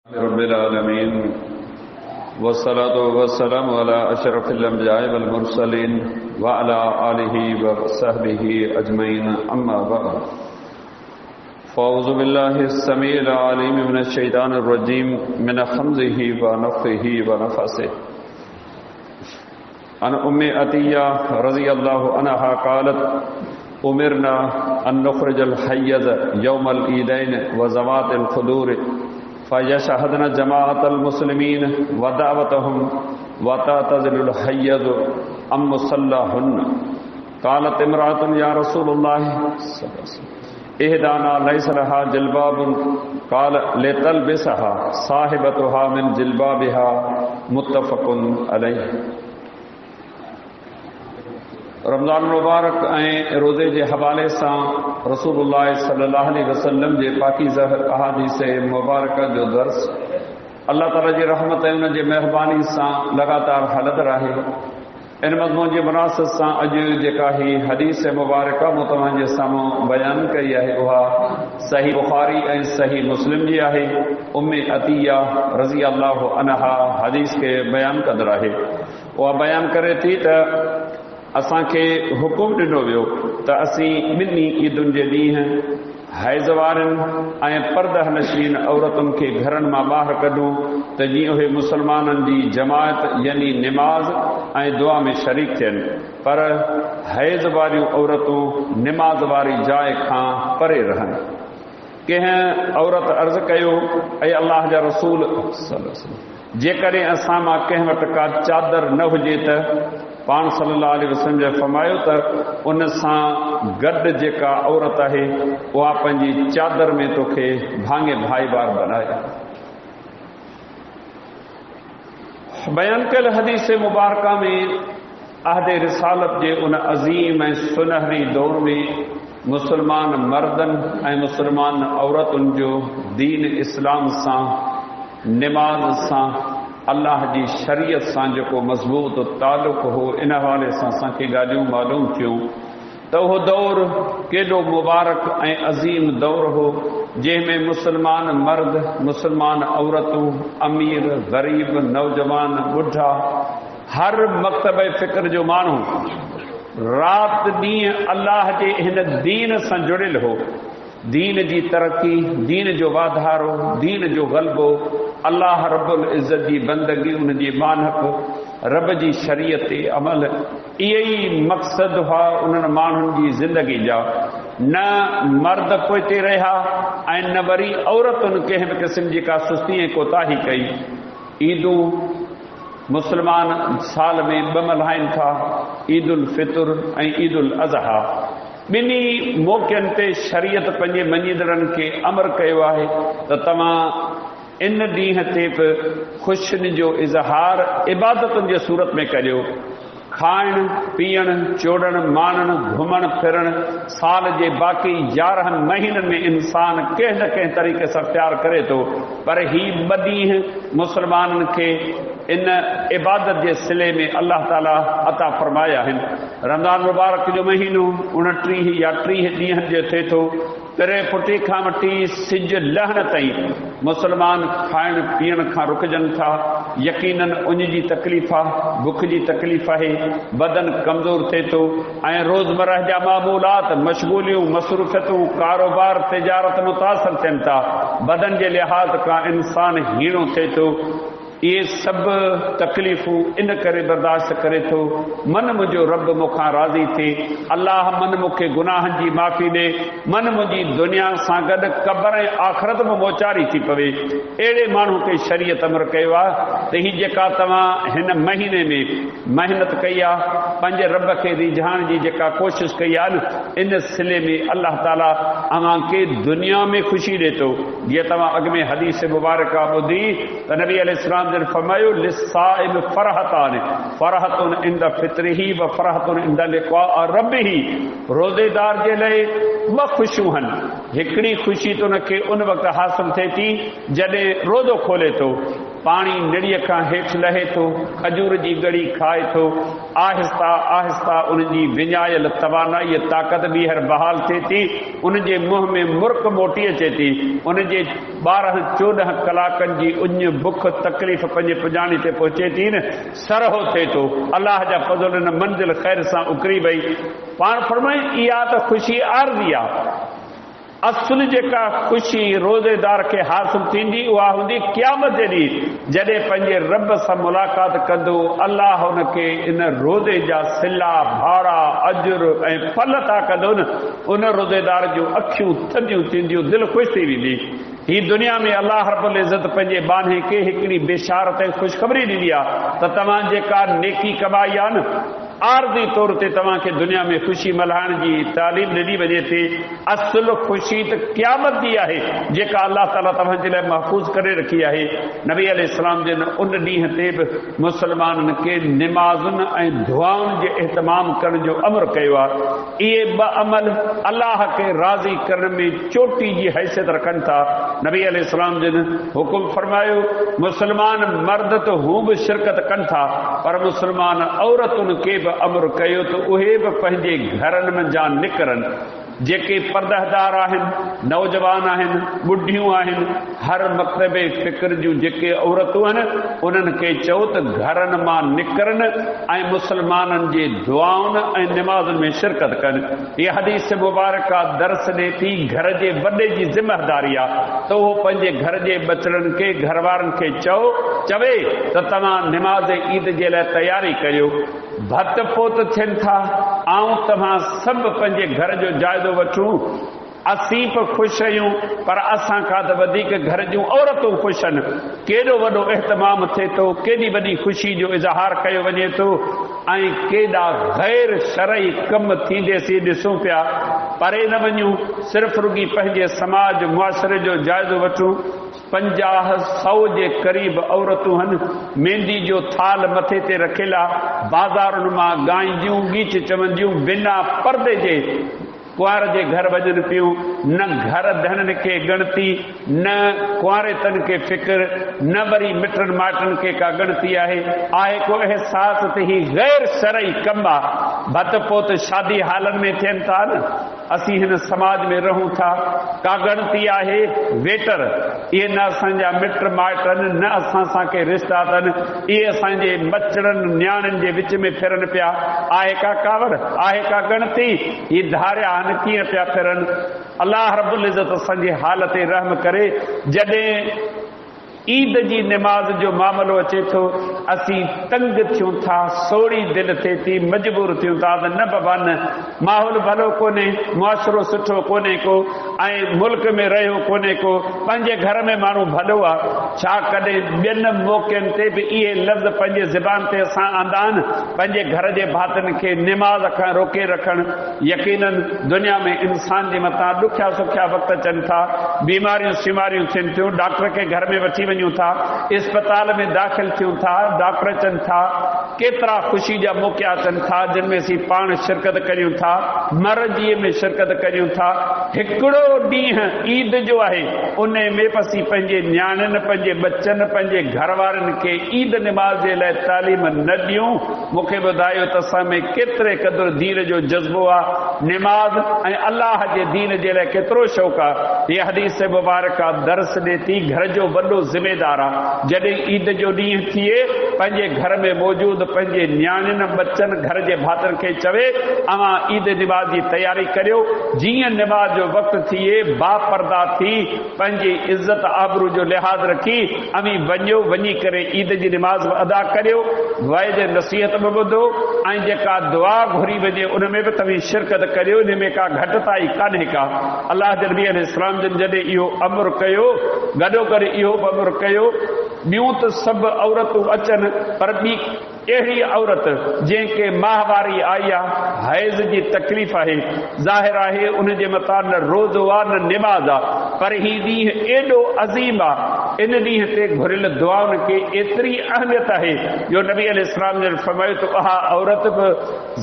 रब्बिल आलमीन वस्सलातु वस्सलामु अला अशरफिल अंबिया'i वल मुरसलीन व अला आलिहि व सहबिहि अजमईन अम्मा बअद फ़अऊज़ु बिल्लाहिस समीइल अलीम मिनश शैतानिर रजीम मिन हम्ज़िहि व नफ़्ख़िहि व नफ़सिहि अन उम्मे अतिया रज़ियल्लाहु अन्हा क़ालत उमिरना अन नुख़रिजल हय्यज़ यौमल ईदैन व ज़वातिल ख़ुदूर फ़यशहदन जमाअतल मुस्लिमीन व दावतहुम व तअतज़िलुल हय्यज़ अम मुसल्लाहुन्न क़ालत इम्राअतुन या रसूलल्लाह इहदाना लैस लहा जिल्बाबुन क़ाल लितलबिसहा साहिबतुहा मिन जिल्बाबिहा मुत्तफ़क़ुन अलैहि। रमज़ान मुबारक ऐं रोज़े जे हवाले सां रसूलुल्लाह सल्लल्लाहु अलैहि वसल्लम जे पाकीज़ा अहादीस मुबारक जो दर्स अल्लाह ताला जी रहमत ऐं उन जे महिरबानी सां लगातार हलंदड़ आहे। इन मज़मून जी मुनासिबत सां अॼु जेका ही हदीस मुबारक मूं तव्हांजे साम्हूं बयानु कई आहे उहा सही बुखारी ऐं सही मुस्लिम जी आहे। उम्मे अतिया रज़ी अल्लाहु अन्हा हदीस खे बयानु कंदड़ आहे। उहा बयानु करे थी त असांखे हुकुम ॾिनो वियो त असीं ॿिन्ही ईदुनि जे ॾींहुं हैज़ वारनि ऐं पर्दह नशीन औरतुनि खे घरनि मां ॿाहिरि कढूं त जीअं उहे मुसलमाननि जी जमायत यानी निमाज़ ऐं दुआ में शरीक थियनि, पर हैज़ वारियूं औरतूं निमाज़ वारी जाइ खां परे रहनि। कंहिं औरत अर्ज़ कयो, ऐं अल्लाह जा रसूल जेकॾहिं असां मां कंहिं वटि का चादर न हुजे त पाण सल्लल्लाहु अलैहि वसल्लम जे फरमायो त उन सां गॾु जेका औरत आहे उहा पंहिंजी चादर में तोखे भाङे भाईवार बनाए। बयानु कयल हदीस मुबारका में अहदे रिसालत जे उन अज़ीम ऐं सुनहरी दौर में मुसलमान मर्दनि ऐं मुसलमान औरतुनि जो दीन इस्लाम सां निमाज़ सां अल्लाह जी शरीयत सां जेको मज़बूत तालुक़ हो, इन हवाले सां असांखे ॻाल्हियूं मालूम थियूं त उहो दौर केॾो मुबारक ऐं अज़ीम दौर हो जंहिंमें मुसलमान मर्द मुसलमान औरतूं अमीर ग़रीब नौजवान ॿुढा हर मकतब फ़िक्र जो माण्हू राति ॾींहुं अल्लाह जे हिन दीन सां जुड़ियल हो। दीन जी तरक़ी, दीन जो वाधारो, दीन जो ग़लबो, अल्लाह रब्बुल इज़्ज़त जी बंदगी, उन जी मानक, रब जी शरीयत अमल, इहे ई मक़सद हुआ उन्हनि माण्हुनि जी ज़िंदगी जा। न मर्द पोइते रहिया ऐं न वरी औरतुनि कंहिं बि क़िस्म जी का सुस्ती ऐं कोताही कई। ईदूं मुस्लमान साल में 2 मल्हाइनि था, ईद उल फितर ऐं ईद उल अज़हा। ॿिन्ही मौक़नि ते शरीयत पंहिंजे मञींदड़नि खे अमर कयो आहे त तव्हां इन ॾींहं ते बि ख़ुशियुनि जो इज़हार इबादतुनि जे सूरत में करियो। खाइणु पीअणु चोड़णु माणणु घुमणु फिरणु साल जे बाक़ी 11 महीननि में इंसान कंहिं न कंहिं तरीक़े सां प्यार करे थो, पर ही 2 ॾींहं मुसलमाननि खे इन इबादत जे सिले में अल्लाह ताला अता फरमाया आहिनि। रमज़ान मुबारक जो महीनो 29 या 30 ॾींहंनि जो थिए थो। तिरे फुटी खां वठी सिज लहण ताईं मुसलमान खाइण पीअण खां रुकजनि था। यकीनन उन जी तकलीफ़ आहे, बुख जी तकलीफ़ आहे, बदन कमज़ोर थिए थो ऐं रोज़मर्रा जा मामूलात मशगूलियूं मसरूफ़ियतूं कारोबार तिजारत मुतासिर थियनि था। बदन जे लिहाज़ खां इंसान हीणो थिए थो। इहे सभु तकलीफ़ूं इन करे बर्दाश्त करे थो मन मुंहिंजो रब मूंखां राज़ी थिए, अल्लाह मन मूंखे गुनाहनि जी माफ़ी ॾे, मन मुंहिंजी दुनिया सां गॾु क़ब्र ऐं आख़िरत में मोचारी थी पवे। अहिड़े माण्हू खे शरीयत अमर कयो आहे त ही जेका तव्हां हिन महीने में महिनत कई आहे, पंहिंजे रब खे रिझाइण जी जेका कोशिशि कई आहे न, इन सिले में अल्लाह ताला अव्हांखे दुनिया में ख़ुशी ॾे थो। जीअं तव्हां अॻु में हदीस मुबारक ॿुधी त नबी अलैहिस्सलाम जन फरमायो लिस्साइम फरहतान फरहतुन इंद फित्रिही व फरहतुन इंद लिक़ा रब्बिही। रोज़ेदार जे लाइ 2 ख़ुशियूं आहिनि। हिकिड़ी ख़ुशी त उनखे उन वक़्तु हासिल थिए थी जॾहिं रोज़ो खोले थो, पाणी निड़ीअ खां हेठि लहे थो, खजूर जी गड़ी खाए थो, आहिस्ता आहिस्ता उनजी विञायल तवानाई ताक़त ॿीहर बहाल थिए थी, उनजे मुंहं में मुर्क मोटी अचे थी, उनजे 12-14 कलाकनि जी उञ बुख तकलीफ़ पंहिंजे पुॼाणी ते पहुचे थी न, सरहो थिए थो, अलाह जा फज़ल इन मंज़िल ख़ैर सां उकरी वई। पाण फरमाए इहा त ख़ुशी आरज़ी आहे। असुल जेका ख़ुशी रोज़ेदार खे हासिल थींदी उहा हूंदी क़यामत जे ॾींहुं, जॾहिं पंहिंजे रब सां मुलाक़ात कंदो, अलाह हुनखे इन रोज़े जा सिला भाड़ा अजुर ऐं फल था कंदो न, उन रोज़ेदार जूं अखियूं थधियूं थींदियूं, दिलि ख़ुशि थी वेंदी। ही दुनिया में अल्लाह रब्बुल इज़्ज़त पंहिंजे बाने खे हिकिड़ी बेशारत ऐं ख़ुशख़बरी ॾिनी आहे त तव्हां जेका नेकी कमाई आहे न, आरज़ी तौर ते तव्हांखे दुनिया में ख़ुशी मल्हाइण जी तालीम ॾिनी वञे थी। असुल ख़ुशी त क़यामत जी आहे जेका अल्लाह ताला तव्हांजे लाइ महफ़ूज़ करे रखी आहे। नबी अलैहिस्सलाम जिन उन ॾींहं ते बि मुस्लमाननि खे निमाज़ुनि ऐं दुआउनि जे इहतमाम करण जो अमर कयो आहे। इहे 2 अमल अल्लाह खे राज़ी करण में चोटी जी हैसियत रखनि था। नबी अलैहिस्सलाम जिन हुकुम फरमायो, मुस्लमान मर्द त हू बि शिरकत कनि था, पर मुस्लमान औरतुनि खे बि अमर कयो त उहे बि पंहिंजे घरनि में जा निकिरनि। जेके पर्दहदार आहिनि, नौजवान आहिनि, बुढ़ियूं आहिनि, हर मकतबे फ़िक्र जूं जेके औरतूं आहिनि, उन्हनि खे चओ त घरनि मां निकिरनि ऐं मुस्लमाननि जे दुआउनि ऐं निमाज़ुनि में शिरकत कनि। इहा हदीस मुबारका दर्स ॾिए थी घर जे वॾे जी ज़िम्मेदारी आहे त उहो पंहिंजे घर जे बचड़नि खे, घर वारनि खे चवे त तव्हां निमाज़ ईद जे लाइ तयारी करियो। भत पोत थियनि था, ऐं तव्हां सभु पंहिंजे घर जो जाइज़ो वठूं। असीं बि ख़ुशि आहियूं, पर असां खां त वधीक घर जूं औरतूं ख़ुशि आहिनि। केॾो वॾो एहतमाम थिए थो, केॾी वॾी ख़ुशी जो इज़हार कयो वञे थो, ऐं केॾा गैर शरई कम थींदेसीं ॾिसूं पिया। परे न वञूं, सिर्फ़ु रुॻी पंहिंजे समाज मुआशिरे जो जाइज़ो वठूं। 50-100 जे क़रीब औरतूं आहिनि, मेहंदी जो थाल मथे ते रखियल आहे, बाज़ारुनि मां गाईंदियूं गीच चवंदियूं बिना पर्दे जे कुंवार जे घर वञनि पियूं। न घर धननि खे ॻणती, न कुंवारेतनि खे फ़िक्र, न वरी मिटनि माइटनि खे का ॻणती आहे को अहसास त ही गैर शरई कम आहे। भत पोत शादी हालनि में थियनि था न, असीं हिन समाज में रहूं था, का ॻणती आहे वेटर, इहे न असांजा मिट माइटनि, न असांखे रिश्ता अथनि, इहे असांजे बचड़नि न्याणियुनि जे विच में फिरनि पिया। आहे का कावर, आहे का ॻणती, ही धारिया कीअं पिया फिरनि। अल्लाह रब्बुल इज़्ज़त असांजे हाल ते रहम करे। जॾहिं ईद जी निमाज़ जो मामलो अचे थो, असीं तंग थियूं था, सोड़ी दिलि थिए थी, मजबूर थियूं था त न बाबा न, माहौल भलो कोन्हे, मुआशिरो सुठो कोन्हे को, ऐं मुल्क में रहियो कोन्हे को, पंहिंजे घर में माण्हू भलो आहे। छा कॾहिं ॿियनि मौक़नि ते बि इहे लफ़्ज़ पंहिंजे ज़बान ते असां आंदा आहिनि, पंहिंजे घर जे भातियुनि खे निमाज़ खां रोके रखणु। यकीनन दुनिया में इंसान जे मथां ॾुखिया सुखिया वक़्त अचनि था, बीमारियूं शिमारियूं थियनि थियूं, डॉक्टर खे घर में वठी वञूं था, इस्पताल में दाख़िल थियूं था, डॉक्टर अचनि था, केतिरा ख़ुशी जा मौक़ा अचनि था जिन में असीं पाण शिरकत करियूं था, मरज़ीअ में शिरकत करियूं था। हिकिड़ो ॾींहुं ईद जो आहे, उन में असीं पंहिंजे न्याणियुनि, पंहिंजे बच्चनि, पंहिंजे घर वारनि खे ईद निमाज़ जे लाइ तालीम न ॾियूं। मूंखे ॿुधायो त असां में केतिरे क़दुरु दीन जो जज़्बो आहे, निमाज़ ऐं अलाह जे दीन जे लाइ केतिरो शौक़ु आहे। इहा हदीस मुबारका दर्स ॾिए थी घर जो वॾो ज़िमेदार आहे। जॾहिं ईद जो ॾींहुं थिए, पंहिंजे घर में मौजूदु पंहिंजे न्याणियुनि, बच्चनि, घर जे भातियुनि खे चवे अवां ईद निमाज़ जी तयारी करियो। जीअं निमाज़ जो वक़्तु थिए, बापर्दा थी, पंहिंजी इज़त आबरू जो लिहाज़ रखी अमी वञो, वञी करे ईद जी निमाज़ अदा करियो। वाइद नसीहत बि ॿुधो, ऐं जेका दुआ घुरी वञे उन में बि तव्हीं शिरकत करियो। इन में का घटिताई कान्हे का। अलाह जे नबी अलैहिस्सलाम जन जॾहिं इहो अमर कयो, गॾो गॾु इहो बि अमर कयो, ॿियूं त सभु औरतूं अचनि, पर ॿी अहिड़ी औरत जंहिंखे माहवारी आई आहे, हैज़ जी तकलीफ़ आहे, ज़ाहिर आहे उन जे मथां न रोज़ो आहे न निमाज़ आहे, पर ही ॾींहुं एॾो अज़ीम आहे, इन ॾींहं ते घुरियल दुआउनि खे एतिरी अहमियत आहे जो नबी अलैहिस्सलाम जन फरमायो त उहा औरत बि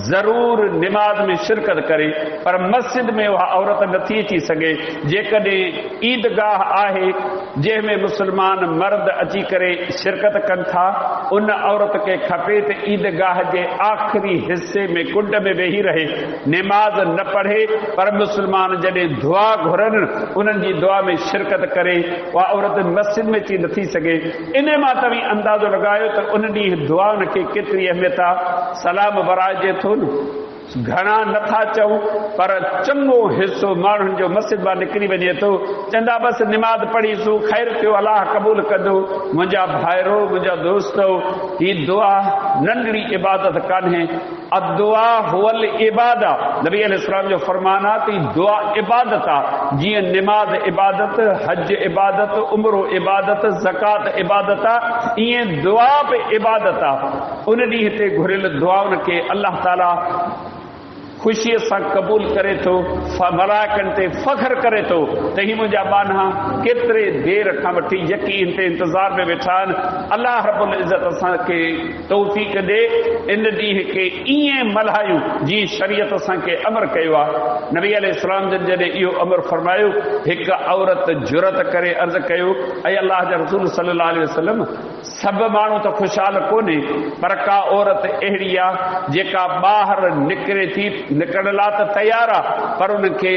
ज़रूर निमाज़ में शिरकत करे, पर मस्जिद में उहा औरत नथी अची सघे। जेकॾहिं ईदगाह आहे जंहिंमें मुस्लमान मर्द अची करे शिरकत कनि था, उन औरत खे खपे त ईदगाह जे आख़िरी हिस्से में कुंड में वेही रहे, निमाज़ न पढ़े, पर मुस्लमान जॾहिं दुआ घुरनि उन्हनि जी दुआ में शिरकत करे। उहा औरत मस्जिद में अची नथी सघे। इन मां तव्हां अंदाज़ो लॻायो त उन ॾींहुं दुआउनि खे केतिरी अहमियत आहे। सलाम वराइजे थो न, घणा नथा चऊं, पर चङो हिसो माण्हुनि जो मस्जिद मां निकिरी वञे थो, चवंदा बसि निमाज़ पढ़ीसूं, ख़ैर थियो, अलाह क़बूल कंदो। मुंहिंजा भाइरो, मुंहिंजा दोस्तो, ही दुआ नंढड़ी इबादत कान्हे। अदुआ हुवल इबादा, नबी अलैहिस्सलाम जो फरमान आहे त दुआ इबादत आहे। जीअं निमाज़ इबादत, हज इबादत, उमरो इबादत, ज़कात इबादत आहे, ईअं दुआ बि इबादत आहे। उन ॾींहं ते घुरियल दुआउनि खे अलाह ताला ख़ुशीअ सां क़बूल करे थो, मलाइकनि ते फ़ख्र करे थो त ही मुंहिंजा बाना केतिरे देर खां वठी यकीन ते इंतज़ार में वेठा आहिनि। अलाह रब्बुल इज़्ज़त असांखे तौफ़ीक़ ॾे इन ॾींहं खे ईअं मल्हायूं जीअं शरीयत असांखे अमर कयो आहे। नबी अलैहिस्सलाम जन जॾहिं इहो अमर फरमायो, हिकु औरत जुरत करे अर्ज़ कयो, ऐं अलाह जा रसूल सल्लल्लाहु अलैहि वसल्लम, सभु माण्हू त ख़ुशहाल कोन्हे, पर का औरत अहिड़ी आहे जेका ॿाहिरि निकिरे थी, निकरण लाइ त तयार आहे, पर उनखे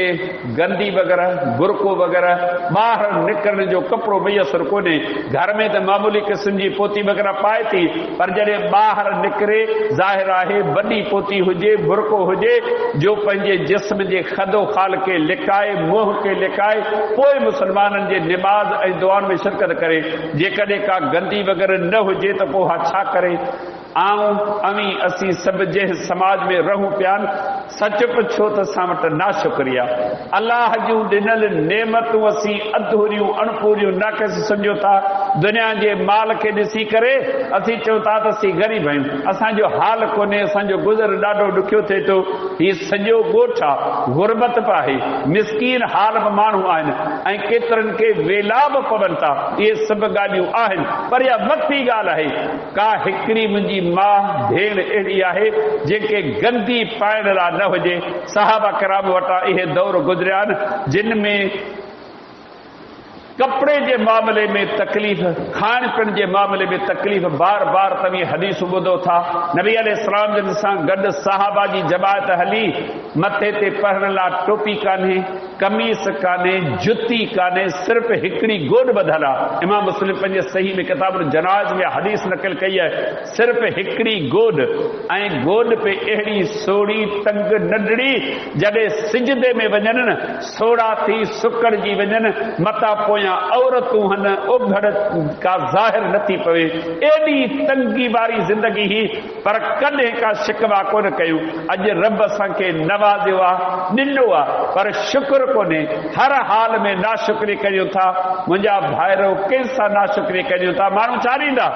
गंदी वग़ैरह, बुरको वग़ैरह ॿाहिरि निकिरण जो कपिड़ो मुयसरु कोन्हे। घर में त मामूली क़िस्म जी पोती वग़ैरह पाए थी, पर जॾहिं ॿाहिरि निकिरे ज़ाहिर आहे वॾी पोती हुजे, बुरको हुजे, जो पंहिंजे जिस्म जे खदो खाल खे लिकाए, मुंहं खे लिकाए, पोइ मुस्लमाननि जे निमाज़ ऐं दुआउनि में शिरकत करे। जेकॾहिं का गंदी वग़ैरह न हुजे त पोइ हा छा करे? असीं सभु जंहिं समाज में रहूं पिया, सच पुछो त असां वटि नाशुक्रिया। अलाह जूं ॾिनल नेमतूं असीं अधूरियूं, अणपूरियूं, नाक़िस सम्झो था। दुनिया जे माल खे ॾिसी करे असीं चऊं था त असीं ग़रीब आहियूं, असांजो हाल कोन्हे, असांजो गुज़र ॾाढो ॾुखियो थिए थो। हीउ सॼो ॻोठ आहे, गुरबत बि आहे, मिसकीन हाल बि माण्हू आहिनि, ऐं केतिरनि खे वेला बि पवनि था। इहे सभु ॻाल्हियूं आहिनि, पर इहा वक़्ती ॻाल्हि आहे। का हिकिड़ी मुंहिंजी मां भेण अहिड़ी आहे जंहिंखे गंदी पाइण लाइ न हुजे। सहाबा किराम वटां इहे दौर गुज़रिया आहिनि जिन में कपड़े जे मामले में तकलीफ़, खाइण पीअण जे मामले में तकलीफ़, बार बार तव्हां हदीस ॿुधो था। नबी अलैहिस्सलाम जन सां गॾु सहाबा जी जमायत हली, मथे ते पहरण लाइ टोपी कान्हे, कमीस कान्हे, जुती कान्हे, सिर्फ़ हिकिड़ी गोॾ ॿधल आहे। इमाम मुस्लिम पंहिंजे सही में किताब जनाज़ में हदीस नक़ल कई आहे, सिर्फ़ हिकिड़ी गोॾ, ऐं गोॾ पे अहिड़ी सोड़ी तंग नंढड़ी, जॾहिं सिजदे में वञनि न सोड़ा थी सुकड़जी वञनि, मथां पोयां औरतूं हन उभड़ का ज़ाहिर नथी पवे। एॾी तंगी वारी ज़िंदगी ही, पर कॾहिं का शिकवा कोन कयूं। अॼु रब असांखे नवाज़ियो आहे, ॾिनो आहे, पर शुक्र कोन्हे। हर हाल में नाशुक्री कयूं था। मुंहिंजा भाइरो कंहिंसां नाशुक्री कयूं था। माण्हू छा ॾींदा?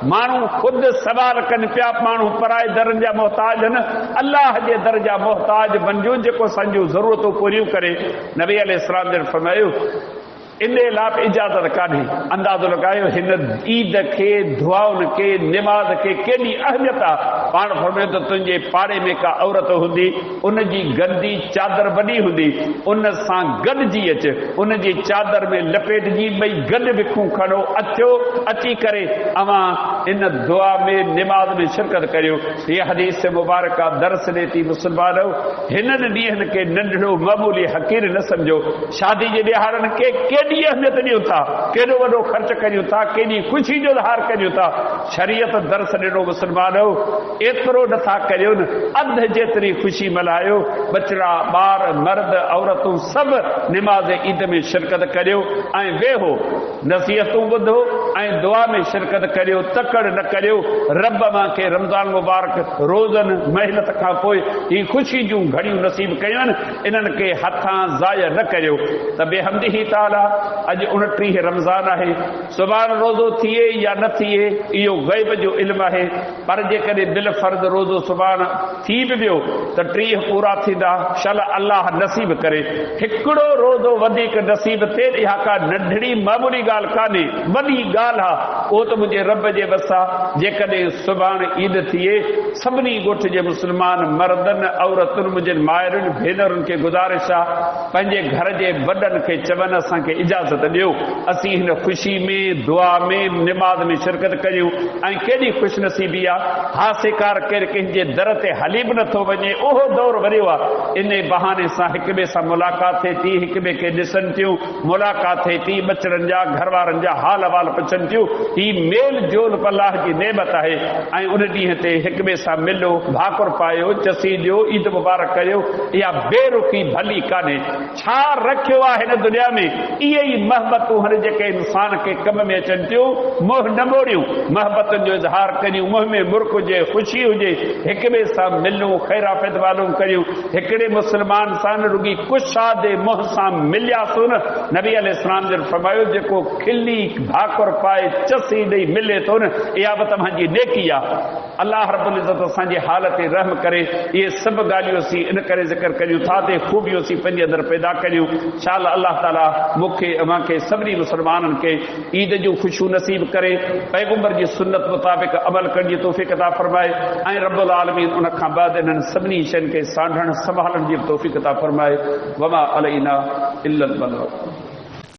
माण्हू ख़ुदि सवाल कनि पिया, माण्हू पराए दरनि जा मोहताज आहिनि, अलाह जे दर जा मोहताज बणिजो जेको असांजूं ज़रूरतूं पूरियूं करे। नबी अलैहिस्सलाम जन फरमायो, इन लाइ इजाज़त कान्हे। अंदाज़ो लॻायो हिन ईद खे, दुआउनि खे, निमाज़ खे केॾी अहमियत आहे। पाण फरमायो त तुंहिंजे पाड़े में का औरत हूंदी, उन जी गंदी चादर वॾी हूंदी, उन सां गॾिजी अच, उन जी चादर में लपेटजी ॿई गॾु विखूं खणो, अचो, अची करे अवां इन दुआ में, निमाज़ में शिरकत करियो। हीअ हदीस मुबारक दर्स ॾे थी मुस्लमानो, हिननि ॾींहंनि खे नंढड़ो मामूली हक़ीर न सम्झो। शादी जे ॾियारनि खे केॾी अहमियत ॾियूं था, केॾो वॾो ख़र्च करियूं था, केॾी ख़ुशी जो इज़हार करियूं था। शरीयत दर्स ॾिनो मुस्लमानो, एतिरो नथा करियो न, अधु जेतिरी ख़ुशी मल्हायो। बचड़ा, ॿार, मर्द, औरतूं सभु निमाज़ ईद में शिरकत करियो, ऐं वेहो नसीहतूं ॿुधो ऐं दुआ में शिरकत करियो। तकड़ न करियो। रब मूंखे रमज़ान मुबारक रोज़नि महिनत खां पोइ ही ख़ुशी जूं घड़ियूं नसीब कयूं आहिनि, इन्हनि खे हथां ज़ाया न करियो। त बेहमदिही ताला अज 29 रमज़ान है, सुभाणे रोज़ो थिए या न थिए इहो ग़ैब जो इल्म है, पर जेकॾहिं बिल फर्द रोज़ो सुभाणे थी बि वियो त 30 पूरा थींदा शल अल्लाह नसीब करे। हिकिड़ो रोज़ो वधीक नसीब थिए इहा का नंढड़ी मामूली ॻाल्हि कान्हे, वॾी ॻाल्हि आहे। उहो त मुंहिंजे रब जे बस आहे। जेकॾहिं सुभाणे ईद थिए सभिनी ॻोठ जे मुस्लमान मर्दनि औरतुनि मुंहिंजनि माइरुनि भेनरुनि खे गुज़ारिश आहे पंहिंजे घर जे वॾनि खे चवनि असांखे इजाज़त ॾियो असीं हिन ख़ुशी में दुआ में निमाज़ में शिरकत कयूं। ऐं केॾी ख़ुशनसीबी आहे, हासेकार केरु कंहिंजे दर ते हली बि नथो वञे, उहो दौर वरियो आहे। इन बहाने सां हिक ॿिए सां मुलाक़ात थिए थी, हिक ॿिए खे ॾिसनि थियूं, मुलाक़ात थिए थी, बचड़नि जा घर वारनि जा हाल अहवाल पुछनि थियूं। ही मेल जोल अल्लाह जी नेमत आहे। ऐं उन ॾींहं ते हिक ॿिए सां मिलो, भाकुर पायो, चसी ॾियो, ईद मुबारक कयो। इहा बेरुखी भली कान्हे। छा रखियो आहे हिन दुनिया में? इहे ई महबतूं हर जेके इंसान खे कम में अचनि थियूं। मोह न मोड़ियूं, महबतुनि जो इज़हार करियूं, मुंह में मुर्क हुजे, ख़ुशी हुजे, हिक ॿिए सां मिलूं, ख़ैराफ़त वालूं करियूं। हिकिड़े मुस्लमान सां न रुगी कुशादे मुंह सां मिलियासूं न, नबी अलैहिस्सलाम जन फरमायो जेको खिली भाकुर पाए चसी ॾेई मिले थो न इहा बि तव्हांजी नेकी आहे। अल्लाह रब्बुल इज़्ज़त असांजे हाल ते रहम करे। इहे सभु ॻाल्हियूं असीं इन करे ज़िक्र करियूं था ते ख़ूबियूं असीं पंहिंजे अंदरि पैदा करियूं। शाल अल्लाह ताला मूंखे अव्हांखे सभिनी मुस्लमाननि खे ईद जूं ख़ुशियूं नसीब करे, पैगंबर जी सुन्नत मुताबिक़ अमल करण जी तौफ़ीक़ अता फरमाए। ऐं रब्बुल आलमीन उन खां बाद इन्हनि सभिनी शयुनि खे सांढण संभालण जी तौफ़ीक़ अता फरमाए। वमा अलैना इल्लल बलाग।